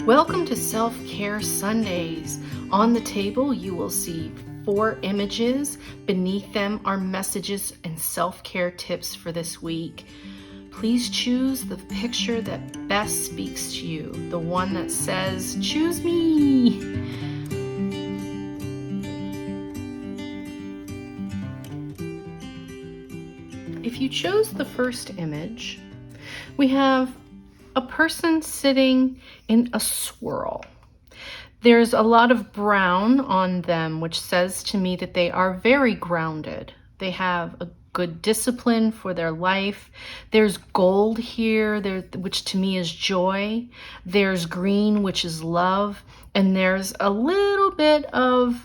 Welcome to Self-Care Sundays. On the table, you will see 4 images. Beneath them are messages and self-care tips for this week. Please choose the picture that best speaks to you, the one that says, "Choose me." If you chose the first image, we have a person sitting in a swirl. There's a lot of brown on them, which says to me that they are very grounded. They have a good discipline for their life. There's gold here, which to me is joy. There's green, which is love. And there's a little bit of,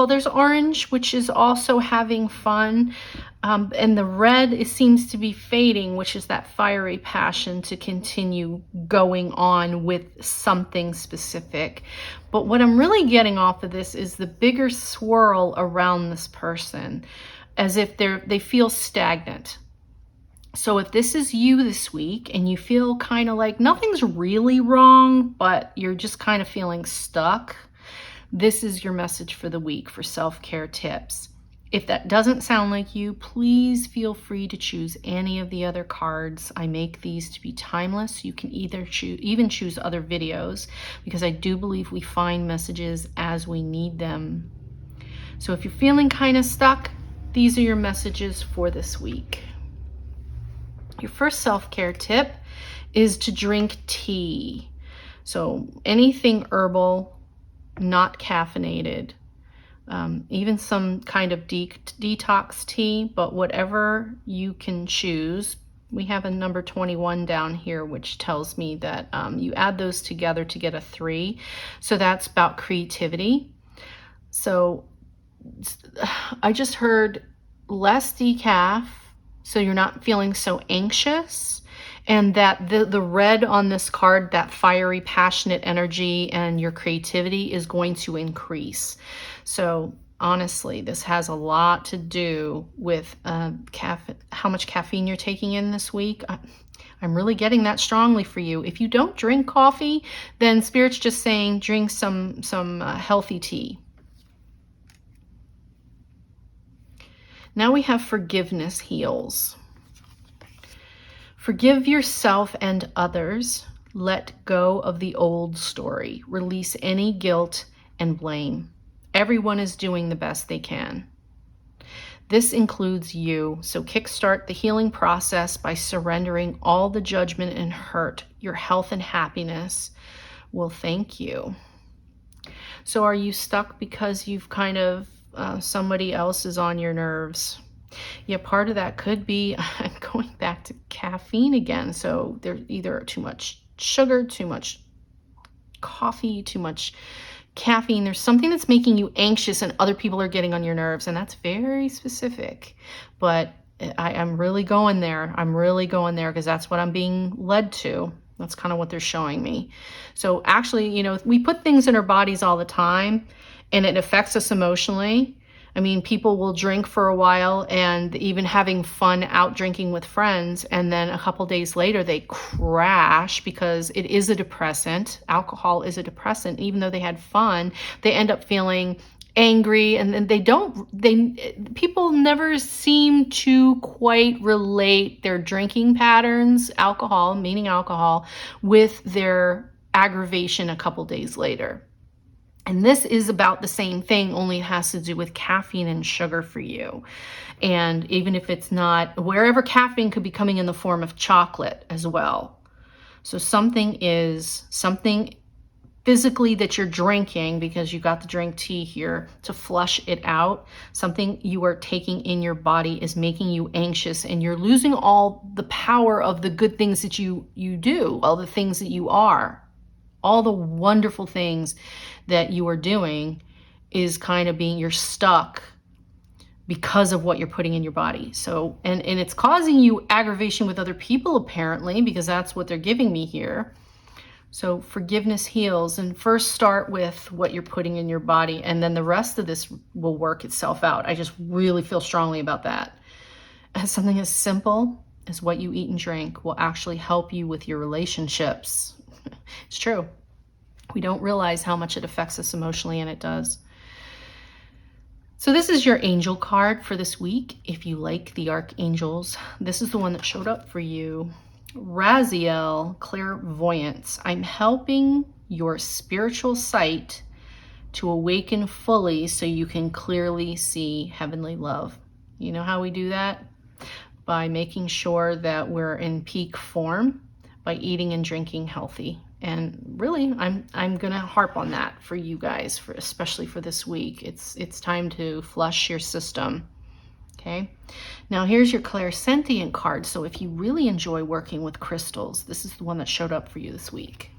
there's orange, which is also having fun. And the red, it seems to be fading, which is that fiery passion to continue going on with something specific. But what I'm really getting off of this is the bigger swirl around this person, as if they feel stagnant. So if this is you this week and you feel kind of like nothing's really wrong, but you're just kind of feeling stuck, this is your message for the week for self-care tips. If that doesn't sound like you, please feel free to choose any of the other cards. I make these to be timeless. You can even choose other videos, because I do believe we find messages as we need them. So if you're feeling kind of stuck, these are your messages for this week. Your first self-care tip is to drink tea. So anything herbal, not caffeinated. Even some kind of detox tea, but whatever you can choose. We have a number 21 down here, which tells me that you add those together to get a 3. So that's about creativity. So I just heard less decaf, so you're not feeling so anxious. And that the red on this card, that fiery, passionate energy and your creativity is going to increase. So honestly, this has a lot to do with how much caffeine you're taking in this week. I'm really getting that strongly for you. If you don't drink coffee, then Spirit's just saying drink some healthy tea. Now we have forgiveness heals. Forgive yourself and others. Let go of the old story. Release any guilt and blame. Everyone is doing the best they can. This includes you, so kickstart the healing process by surrendering all the judgment and hurt. Your health and happiness will thank you. So are you stuck because you've kind of, somebody else is on your nerves? Yeah, part of that could be going back to caffeine again. So there's either too much sugar, too much coffee, too much caffeine. There's something that's making you anxious and other people are getting on your nerves, and that's very specific. But I'm really going there. I'm really going there because that's what I'm being led to. That's kind of what they're showing me. So actually, we put things in our bodies all the time and it affects us emotionally. I mean, people will drink for a while and even having fun out drinking with friends, and then a couple days later they crash because it is a depressant. Alcohol is a depressant. Even though they had fun, they end up feeling angry, and then people never seem to quite relate their drinking patterns, alcohol, meaning alcohol, with their aggravation a couple days later. And this is about the same thing, only it has to do with caffeine and sugar for you. And even if it's not, wherever caffeine could be coming in the form of chocolate as well. So something physically that you're drinking, because you got to drink tea here to flush it out. Something you are taking in your body is making you anxious, and you're losing all the power of the good things that you do, all the things that you are. All the wonderful things that you are doing is kind of you're stuck because of what you're putting in your body. So, and it's causing you aggravation with other people apparently, because that's what they're giving me here. So forgiveness heals, and first start with what you're putting in your body, and then the rest of this will work itself out. I just really feel strongly about that. And something as simple as what you eat and drink will actually help you with your relationships. It's true. We don't realize how much it affects us emotionally, and it does. So this is your angel card for this week. If you like the archangels, this is the one that showed up for you. Raziel, clairvoyance. I'm helping your spiritual sight to awaken fully so you can clearly see heavenly love. You know how we do that? By making sure that we're in peak form, by eating and drinking healthy. And really, I'm gonna harp on that for you guys, especially for this week. It's time to flush your system. Okay. Now here's your clairsentient card. So if you really enjoy working with crystals, this is the one that showed up for you this week.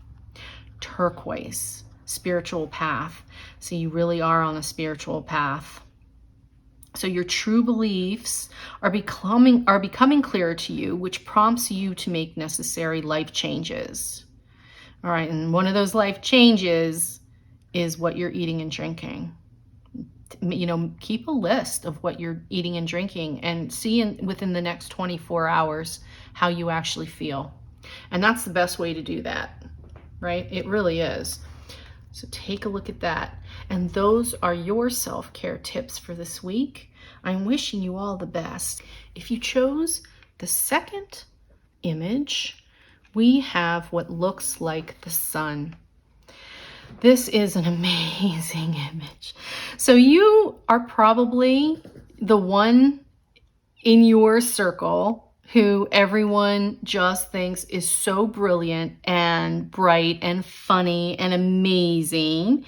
Turquoise, spiritual path. So you really are on a spiritual path. So your true beliefs are becoming clearer to you, which prompts you to make necessary life changes. All right, and one of those life changes is what you're eating and drinking. You know, keep a list of what you're eating and drinking and see within the next 24 hours how you actually feel. And that's the best way to do that, right? It really is. So take a look at that. And those are your self-care tips for this week. I'm wishing you all the best. If you chose the second image, we have what looks like the sun. This is an amazing image. So you are probably the one in your circle who everyone just thinks is so brilliant and bright and funny and amazing.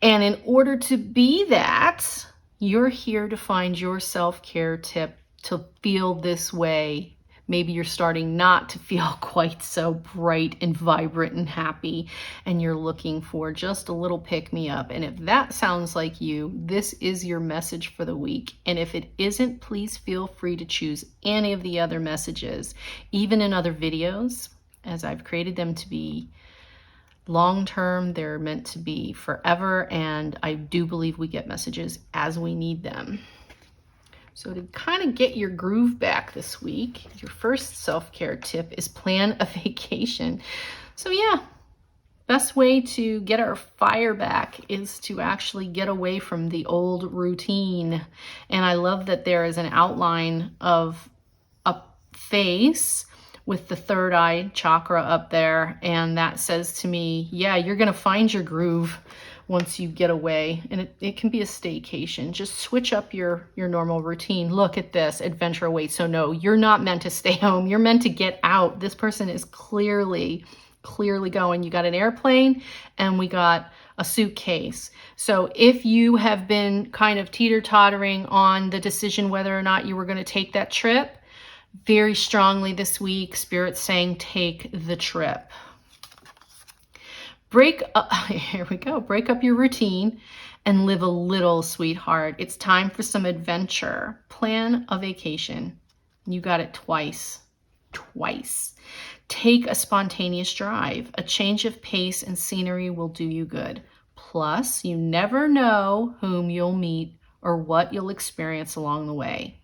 And in order to be that, you're here to find your self-care tip to feel this way. Maybe you're starting not to feel quite so bright and vibrant and happy, and you're looking for just a little pick-me-up. And if that sounds like you, this is your message for the week. And if it isn't, please feel free to choose any of the other messages, even in other videos, as I've created them to be long-term. They're meant to be forever, and I do believe we get messages as we need them. So to kind of get your groove back this week, your first self-care tip is plan a vacation. So yeah, best way to get our fire back is to actually get away from the old routine. And I love that there is an outline of a face with the third eye chakra up there. And that says to me, yeah, you're going to find your groove once you get away. And it can be a staycation. Just switch up your normal routine. Look at this, adventure awaits. So no, you're not meant to stay home. You're meant to get out. This person is clearly going. You got an airplane and we got a suitcase. So if you have been kind of teeter-tottering on the decision whether or not you were going to take that trip, very strongly this week, Spirit's saying take the trip. Here we go. Break up your routine and live a little, sweetheart. It's time for some adventure. Plan a vacation. You got it twice. Take a spontaneous drive. A change of pace and scenery will do you good. Plus, you never know whom you'll meet or what you'll experience along the way.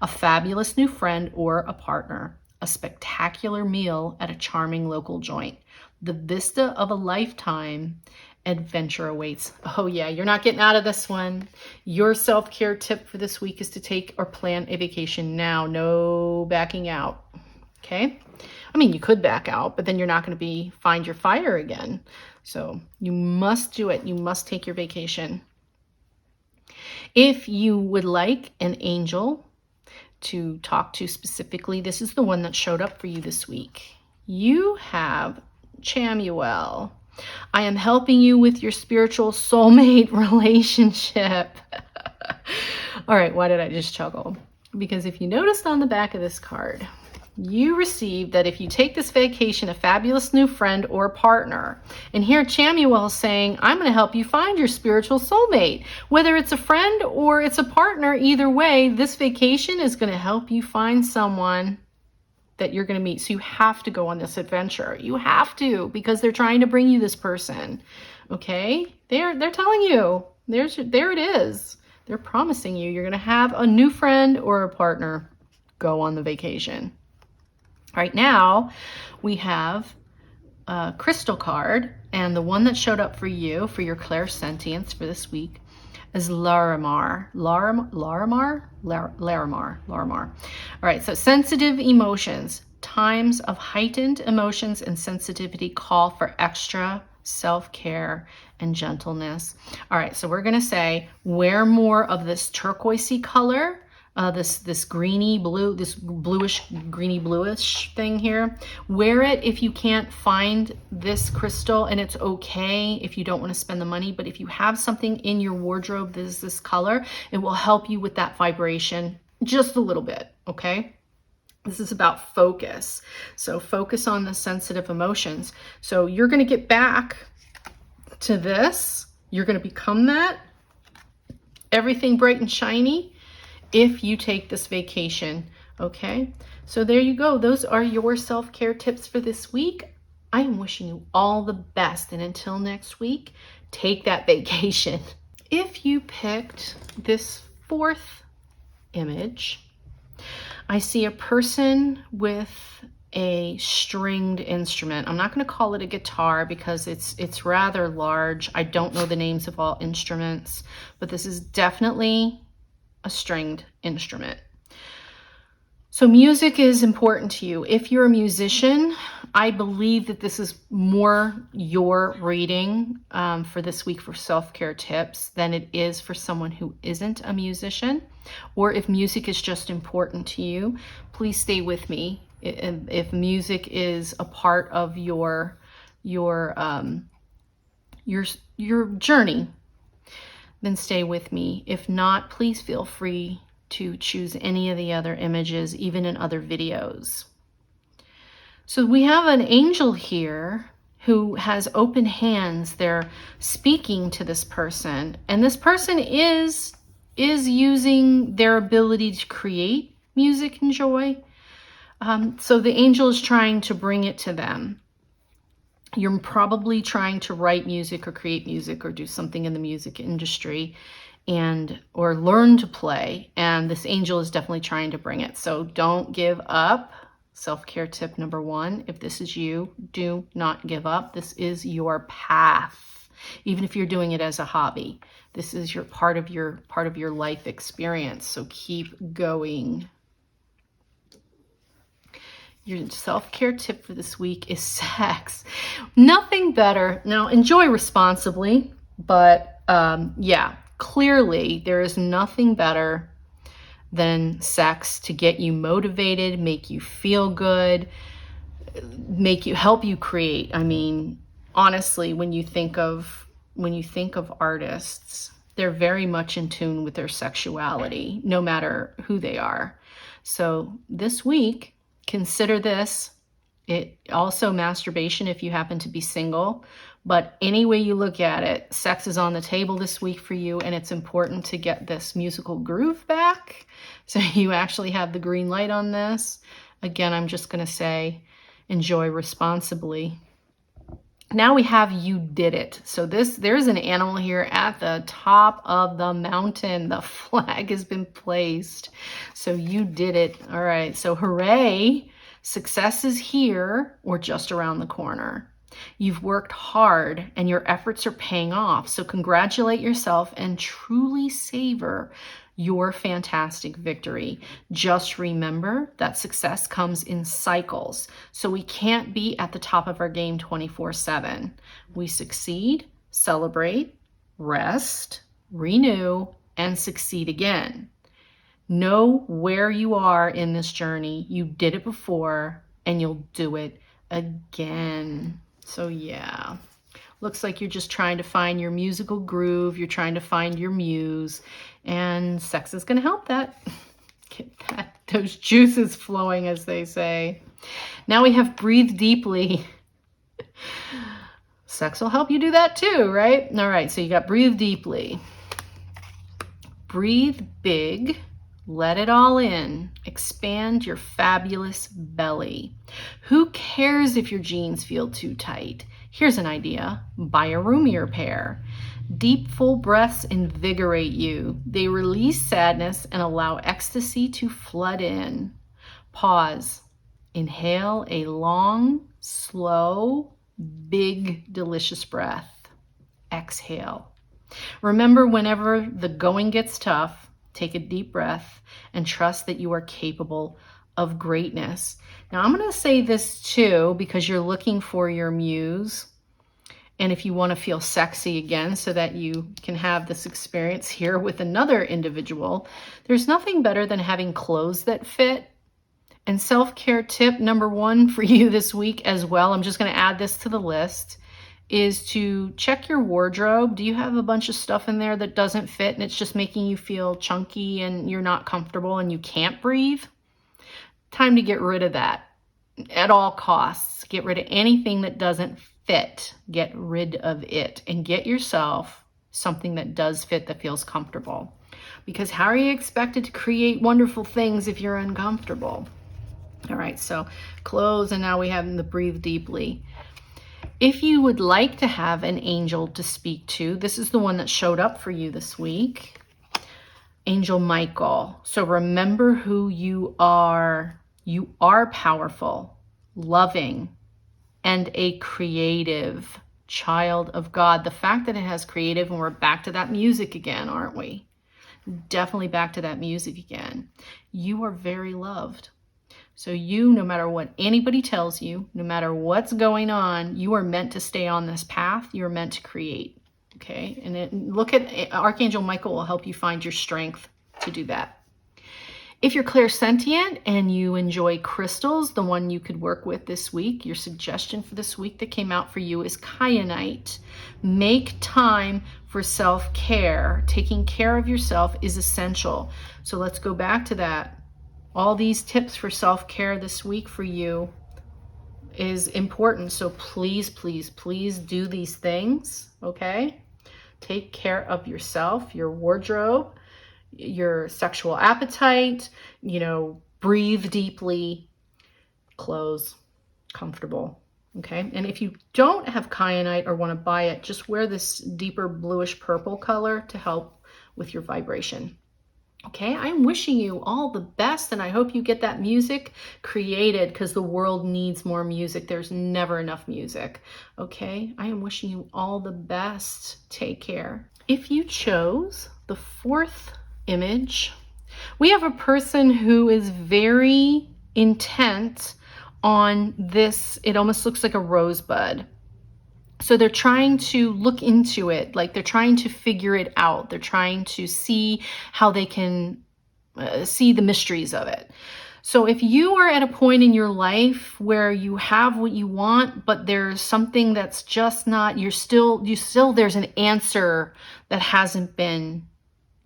A fabulous new friend or a partner. A spectacular meal at a charming local joint. The vista of a lifetime. Adventure awaits. Oh yeah, you're not getting out of this one. Your self-care tip for this week is to take or plan a vacation now. No backing out. Okay? I mean, you could back out, but then you're not going to find your fire again. So you must do it. You must take your vacation. If you would like an angel to talk to specifically, this is the one that showed up for you this week. You have M.H.W.P. I am helping you with your spiritual soulmate relationship. All right, why did I just chuckle? Because if you noticed on the back of this card, you received that if you take this vacation, a fabulous new friend or partner. And here M.H.W.P. is saying, I'm going to help you find your spiritual soulmate. Whether it's a friend or it's a partner, either way, this vacation is going to help you find someone that you're going to meet. So you have to go on this adventure. You have to, because they're trying to bring you this person. Okay? They're telling you. There it is. They're promising you you're going to have a new friend or a partner. Go on the vacation. Right now, we have crystal card, and the one that showed up for you for your clairsentience for this week is Larimar. Larimar. All right, so sensitive emotions. Times of heightened emotions and sensitivity call for extra self-care and gentleness. All right, so we're going to say wear more of this turquoisey color, this greeny blue, this bluish, greeny bluish thing here. Wear it if you can't find this crystal, and it's okay if you don't want to spend the money, but if you have something in your wardrobe that is this color, it will help you with that vibration just a little bit, okay? This is about focus. So focus on the sensitive emotions. So you're going to get back to this. You're going to become that. Everything bright and shiny if you take this vacation, okay? So there you go. Those are your self-care tips for this week. I am wishing you all the best. And until next week, take that vacation. If you picked this fourth image, I see a person with a stringed instrument. I'm not going to call it a guitar because it's rather large. I don't know the names of all instruments, but this is definitely a stringed instrument. So music is important to you. If you're a musician, I believe that this is more your reading for this week for self-care tips than it is for someone who isn't a musician. Or if music is just important to you, please stay with me. If music is a part of your journey, then stay with me. If not, please feel free to choose any of the other images, even in other videos. So we have an angel here who has open hands. They're speaking to this person, and this person is using their ability to create music and joy. So the angel is trying to bring it to them. You're probably trying to write music or create music or do something in the music industry or learn to play. And this angel is definitely trying to bring it. So don't give up. Self-care tip number 1. If this is you, do not give up. This is your path. Even if you're doing it as a hobby, this is your part of your life experience. So keep going. Your self-care tip for this week is sex. Nothing better. Now, enjoy responsibly, but yeah, clearly there is nothing better than sex to get you motivated, make you feel good, help you create. I mean, honestly, when you think of artists, they're very much in tune with their sexuality, no matter who they are. So this week, consider this. It also masturbation if you happen to be single, but any way you look at it, sex is on the table this week for you, and it's important to get this musical groove back. So you actually have the green light on this. Again, I'm just going to say enjoy responsibly. Now we have you did it. So there's an animal here at the top of the mountain. The flag has been placed. So you did it. All right. So hooray. Success is here or just around the corner. You've worked hard and your efforts are paying off. So congratulate yourself and truly savor your fantastic victory. Just remember that success comes in cycles. So we can't be at the top of our game 24/7. We succeed, celebrate, rest, renew, and succeed again. Know where you are in this journey. You did it before and you'll do it again. So yeah, looks like you're just trying to find your musical groove. You're trying to find your muse, and sex is going to help that. Get those juices flowing, as they say. Now we have breathe deeply. Sex will help you do that too, right? All right, so you got breathe deeply. Breathe big. Let it all in. Expand your fabulous belly. Who cares if your jeans feel too tight? Here's an idea. Buy a roomier pair. Deep, full breaths invigorate you. They release sadness and allow ecstasy to flood in. Pause. Inhale a long, slow, Big, delicious breath. Exhale. Remember, whenever the going gets tough, take a deep breath and trust that you are capable of greatness. Now, I'm going to say this too, because you're looking for your muse. And if you want to feel sexy again so that you can have this experience here with another individual, there's nothing better than having clothes that fit. And self-care tip number 1 for you this week as well, I'm just going to add this to the list, is to check your wardrobe. Do you have a bunch of stuff in there that doesn't fit and it's just making you feel chunky and you're not comfortable and you can't breathe? Time to get rid of that at all costs. Get rid of anything that doesn't fit. Get rid of it and get yourself something that does fit, that feels comfortable. Because how are you expected to create wonderful things if you're uncomfortable? All right, so close, and now we have the breathe deeply. If you would like to have an angel to speak to, this is the one that showed up for you this week, Angel Michael. So remember who you are. You are powerful, loving, and a creative child of God. The fact that it has creative, and we're back to that music again, aren't we? Definitely back to that music again. You are very loved. So you, no matter what anybody tells you, no matter what's going on, you are meant to stay on this path. You're meant to create. Okay? And look at Archangel Michael will help you find your strength to do that. If you're clairsentient and you enjoy crystals, the one you could work with this week, your suggestion for this week that came out for you is kyanite. Make time for self-care. Taking care of yourself is essential. So let's go back to that. All these tips for self-care this week for you is important. So please, please, please do these things, okay? Take care of yourself, your wardrobe, your sexual appetite, breathe deeply, clothes, comfortable, okay? And if you don't have kyanite or want to buy it, just wear this deeper bluish purple color to help with your vibration. Okay, I'm wishing you all the best, and I hope you get that music created, because the world needs more music. There's never enough music. Okay, I am wishing you all the best. Take care. If you chose the 4th image, we have a person who is very intent on this. It almost looks like a rosebud. So they're trying to look into it, like they're trying to figure it out. They're trying to see how they can see the mysteries of it. So if you are at a point in your life where you have what you want, but there's something that's just not, there's an answer that hasn't been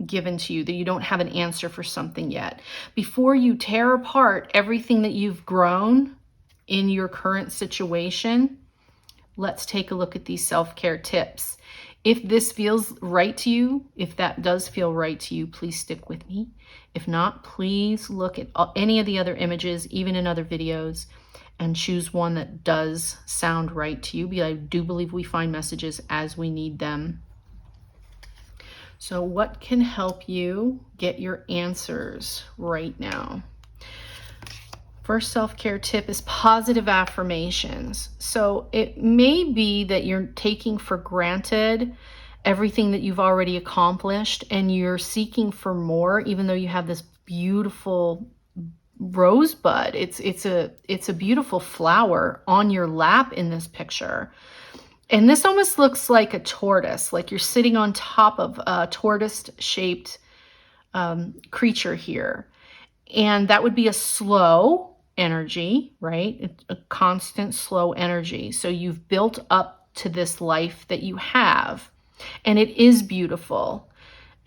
given to you, that you don't have an answer for something yet. Before you tear apart everything that you've grown in your current situation, let's take a look at these self-care tips. If this feels right to you, if that does feel right to you, please stick with me. If not, please look at any of the other images, even in other videos, and choose one that does sound right to you. Because I do believe we find messages as we need them. So what can help you get your answers right now? First self-care tip is positive affirmations. So it may be that you're taking for granted everything that you've already accomplished and you're seeking for more, even though you have this beautiful rosebud. It's a beautiful flower on your lap in this picture. And this almost looks like a tortoise, like you're sitting on top of a tortoise-shaped creature here. And that would be a slow energy, right? A constant slow energy. So you've built up to this life that you have, and it is beautiful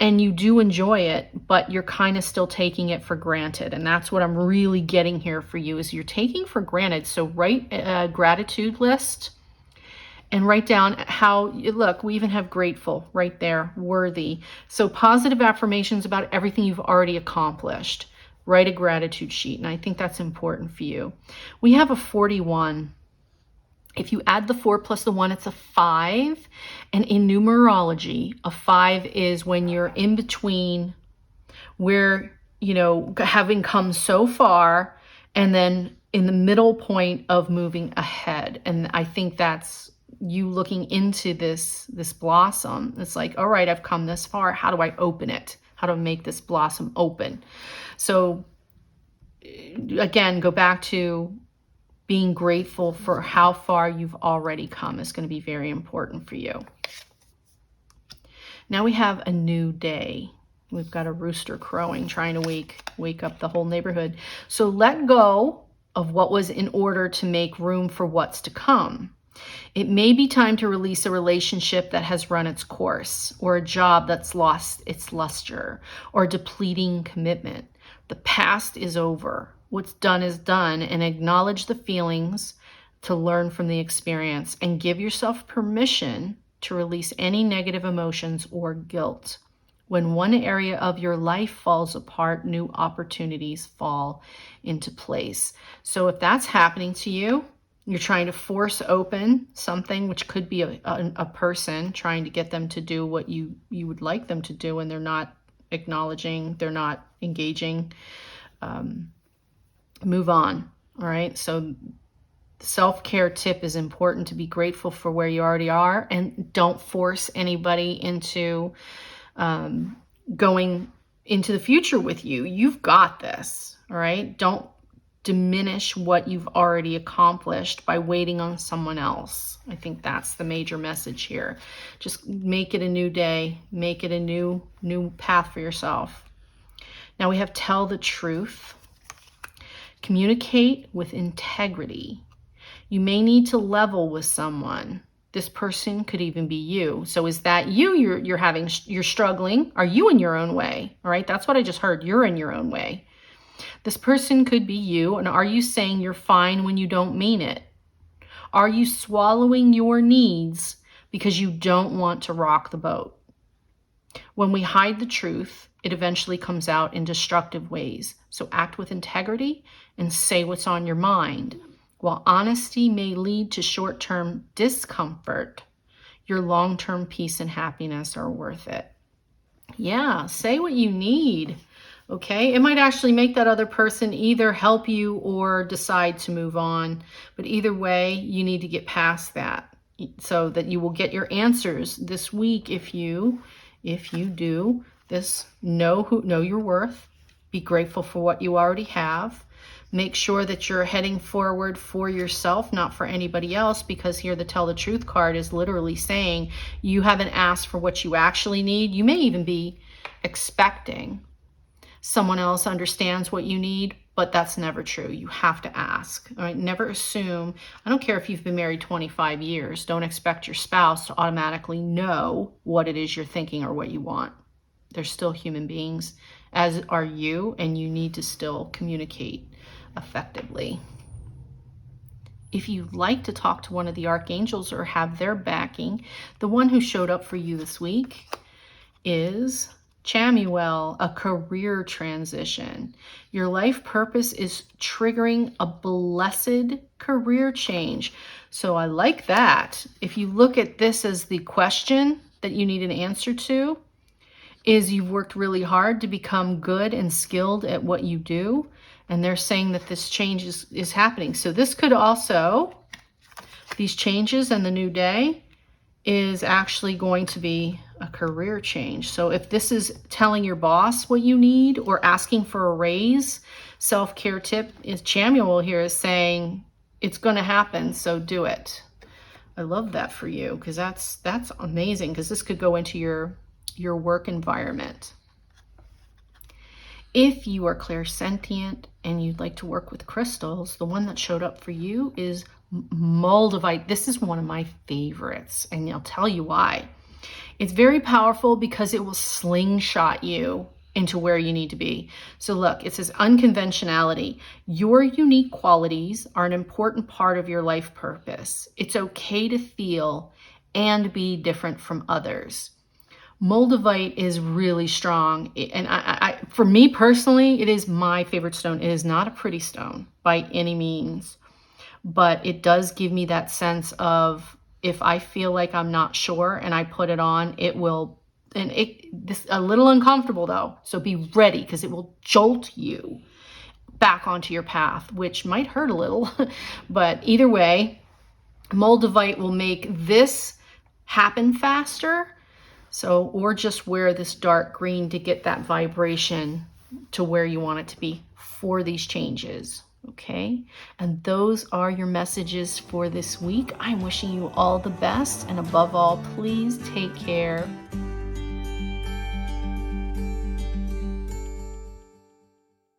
and you do enjoy it, but you're kind of still taking it for granted. And that's what I'm really getting here for you, is you're taking for granted. So write a gratitude list and write down how, look, we even have grateful right there, worthy. So positive affirmations about everything you've already accomplished. Write a gratitude sheet, and I think that's important for you. We have a 41. If you add the 4 plus the 1, it's a 5. And in numerology, a 5 is when you're in between where, having come so far and then in the middle point of moving ahead. And I think that's you looking into this blossom. It's like, all right, I've come this far. How do I open it? How do I make this blossom open? So again, go back to being grateful for how far you've already come is going to be very important for you. Now we have a new day. We've got a rooster crowing, trying to wake up the whole neighborhood. So let go of what was in order to make room for what's to come. It may be time to release a relationship that has run its course, or a job that's lost its luster, or a depleting commitment. The past is over. What's done is done, and acknowledge the feelings to learn from the experience, and give yourself permission to release any negative emotions or guilt. When one area of your life falls apart, new opportunities fall into place. So if that's happening to you, you're trying to force open something, which could be a person, trying to get them to do what you would like them to do, and they're not acknowledging, they're not engaging. Move on. All right. So self-care tip is important, to be grateful for where you already are, and don't force anybody into going into the future with you. You've got this. All right. Don't diminish what you've already accomplished by waiting on someone else. I think that's the major message here. Just make it a new day. Make it a new path for yourself. Now we have tell the truth. Communicate with integrity. You may need to level with someone. This person could even be you. So is that you? You're struggling? Are you in your own way? All right. That's what I just heard. You're in your own way. This person could be you. And are you saying you're fine when you don't mean it? Are you swallowing your needs because you don't want to rock the boat? When we hide the truth, it eventually comes out in destructive ways. So act with integrity and say what's on your mind. While honesty may lead to short-term discomfort, your long-term peace and happiness are worth it. Yeah, say what you need. Okay, it might actually make that other person either help you or decide to move on. But either way, you need to get past that so that you will get your answers this week. If you do this, know your worth, be grateful for what you already have. Make sure that you're heading forward for yourself, not for anybody else, because here the tell the truth card is literally saying you haven't asked for what you actually need. You may even be expecting someone else understands what you need, but that's never true. You have to ask. All right? Never assume. I don't care if you've been married 25 years. Don't expect your spouse to automatically know what it is you're thinking or what you want. They're still human beings, as are you, and you need to still communicate effectively. If you'd like to talk to one of the archangels or have their backing, the one who showed up for you this week is M.H.W.P, a career transition. Your life purpose is triggering a blessed career change. So I like that. If you look at this as the question that you need an answer to, is you've worked really hard to become good and skilled at what you do. And they're saying that this change is happening. So this could also, these changes and the new day is actually going to be a career change. So if this is telling your boss what you need or asking for a raise, self-care tip is M.H.W.P here is saying it's going to happen. So do it. I love that for you, because that's amazing, because this could go into your work environment. If you are clairsentient and you'd like to work with crystals, the one that showed up for you is Moldavite. This is one of my favorites, and I'll tell you why. It's very powerful because it will slingshot you into where you need to be. So look, it says unconventionality. Your unique qualities are an important part of your life purpose. It's okay to feel and be different from others. Moldavite is really strong, and I for me personally, it is my favorite stone. It is not a pretty stone by any means, but it does give me that sense of, if I feel like I'm not sure and I put it on, it will, and this a little uncomfortable though, so be ready, because it will jolt you, back onto your path, which might hurt a little, but either way, Moldavite will make this happen faster. So, or just wear this dark green to get that vibration to where you want it to be for these changes. Okay, and those are your messages for this week. I'm wishing you all the best, and above all, please take care